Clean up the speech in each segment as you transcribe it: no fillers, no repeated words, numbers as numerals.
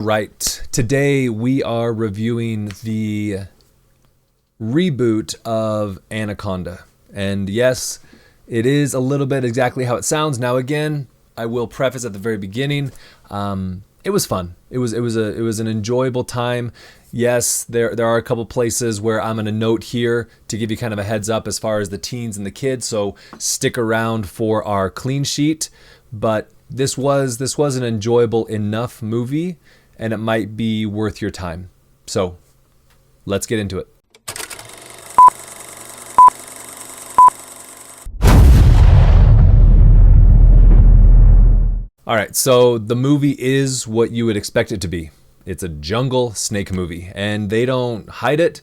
Right. Today we are reviewing the reboot of Anaconda. And yes, it is a little bit exactly how it sounds. Now again, I will preface at the very beginning, it was fun. It was an enjoyable time. Yes, there are a couple places where I'm going to note here to give you kind of a heads up as far as the teens and the kids, so stick around for our clean sheet. But this was an enjoyable enough movie, and it might be worth your time. So, let's get into it. All right, so the movie is what you would expect it to be. It's a jungle snake movie, and they don't hide it.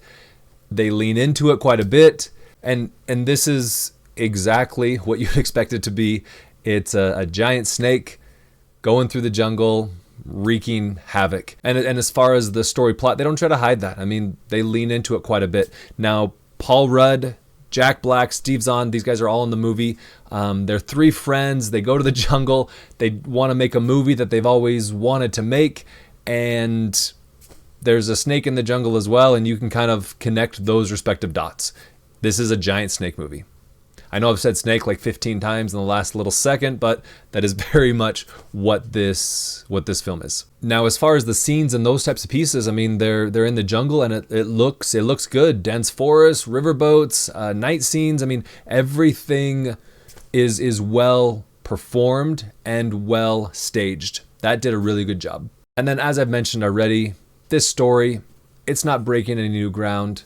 They lean into it quite a bit, and this is exactly what you'd expect it to be. It's a giant snake going through the jungle, wreaking havoc. And as far as the story plot, they don't try to hide that. I mean, they lean into it quite a bit. Now, Paul Rudd, Jack Black, Steve Zahn, these guys are all in the movie. They're three friends. They go to the jungle. They want to make a movie that they've always wanted to make. And there's a snake in the jungle as well, and you can kind of connect those respective dots. This is a giant snake movie. I know I've said snake like 15 times in the last little second, but that is very much what this film is. Now, as far as the scenes and those types of pieces, I mean, they're in the jungle, and it looks good. Dense forest, riverboats, night scenes. I mean, everything is well performed and well staged. That did a really good job. And then, as I've mentioned already, this story, it's not breaking any new ground.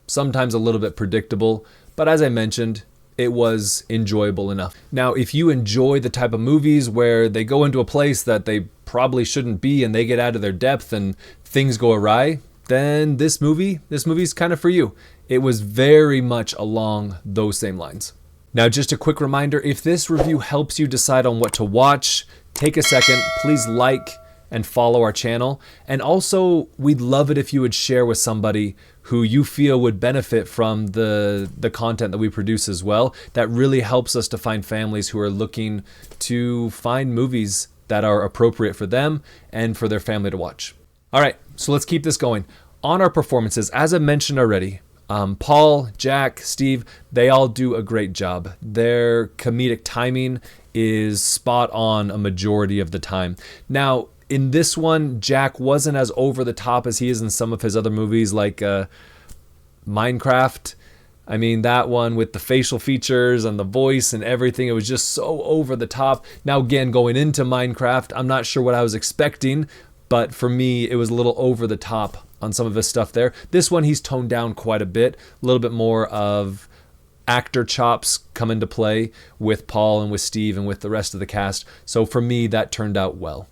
Sometimes a little bit predictable, but as I mentioned, it was enjoyable enough. Now, if you enjoy the type of movies where they go into a place that they probably shouldn't be and they get out of their depth and things go awry, then this movie's kind of for you. It was very much along those same lines. Now, just a quick reminder, if this review helps you decide on what to watch, take a second, please like and follow our channel. And also, we'd love it if you would share with somebody who you feel would benefit from the content that we produce as well. That really helps us to find families who are looking to find movies that are appropriate for them and for their family to watch. All right, so let's keep this going. On our performances, as I mentioned already, Paul, Jack, Steve, they all do a great job. Their comedic timing is spot on a majority of the time. Now, in this one, Jack wasn't as over the top as he is in some of his other movies like Minecraft. I mean, that one with the facial features and the voice and everything, it was just so over the top. Now, again, going into Minecraft, I'm not sure what I was expecting, but for me, it was a little over the top on some of his stuff there. This one, he's toned down quite a bit, a little bit more of actor chops come into play with Paul and with Steve and with the rest of the cast. So for me, that turned out well.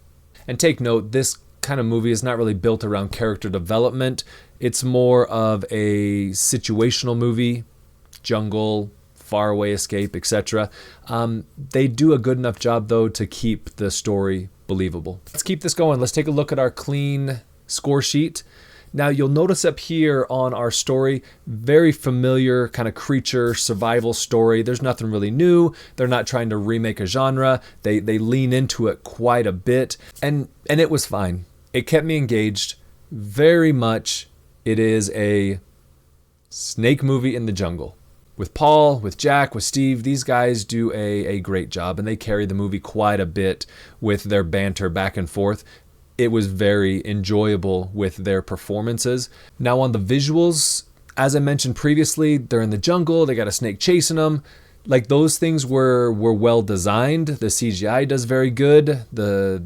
And take note, this kind of movie is not really built around character development. It's more of a situational movie, jungle, faraway escape, etc. They do a good enough job, though, to keep the story believable. Let's keep this going. Let's take a look at our clean score sheet. Now, you'll notice up here on our story, very familiar kind of creature survival story. There's nothing really new. They're not trying to remake a genre. They lean into it quite a bit, and it was fine. It kept me engaged very much. It is a snake movie in the jungle. With Paul, with Jack, with Steve, these guys do a great job, and they carry the movie quite a bit with their banter back and forth. It was very enjoyable with their performances. Now on the visuals, as I mentioned previously, they're in the jungle, they got a snake chasing them. Like, those things were well designed. The CGI does very good. The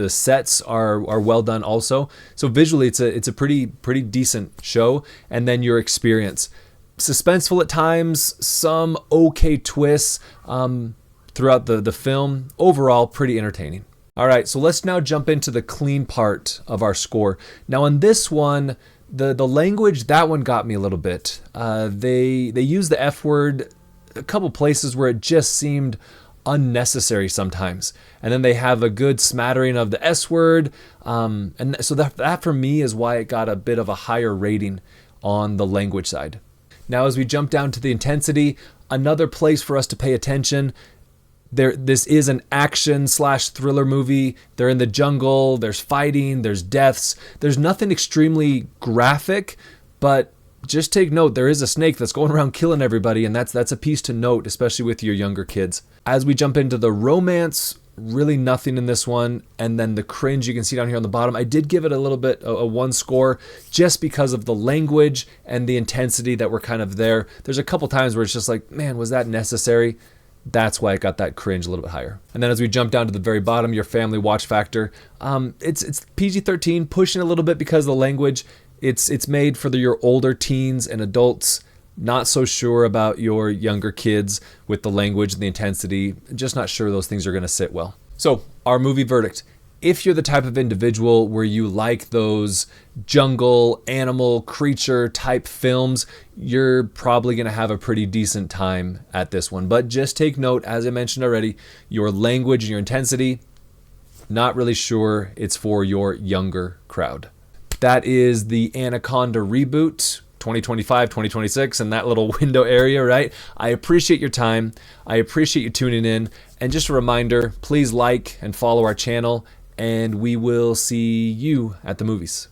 sets are well done also. So visually it's a pretty decent show. And then your experience. Suspenseful at times, some okay twists throughout the film. Overall, pretty entertaining. All right, so let's now jump into the clean part of our score. Now on this one, the language, that one got me a little bit. They use the F word a couple places where it just seemed unnecessary sometimes. And then they have a good smattering of the S word. And so that for me is why it got a bit of a higher rating on the language side. Now as we jump down to the intensity, another place for us to pay attention, This is an action slash thriller movie. They're in the jungle, there's fighting, there's deaths. There's nothing extremely graphic, but just take note, there is a snake that's going around killing everybody, and that's a piece to note, especially with your younger kids. As we jump into the romance, really nothing in this one. And then the cringe, you can see down here on the bottom. I did give it a little bit, a 1 score, just because of the language and the intensity that were kind of there. There's a couple times where it's just like, man, was that necessary? That's why it got that cringe a little bit higher. And then as we jump down to the very bottom, your family watch factor, it's PG-13, pushing a little bit because of the language. It's made for your older teens and adults. Not so sure about your younger kids with the language and the intensity. Just not sure those things are going to sit well. So our movie verdict. If you're the type of individual where you like those jungle, animal, creature type films, you're probably going to have a pretty decent time at this one. But just take note, as I mentioned already, your language and your intensity, not really sure it's for your younger crowd. That is the Anaconda reboot, 2025, 2026, and that little window area, right? I appreciate your time. I appreciate you tuning in. And just a reminder, please like and follow our channel, and we will see you at the movies.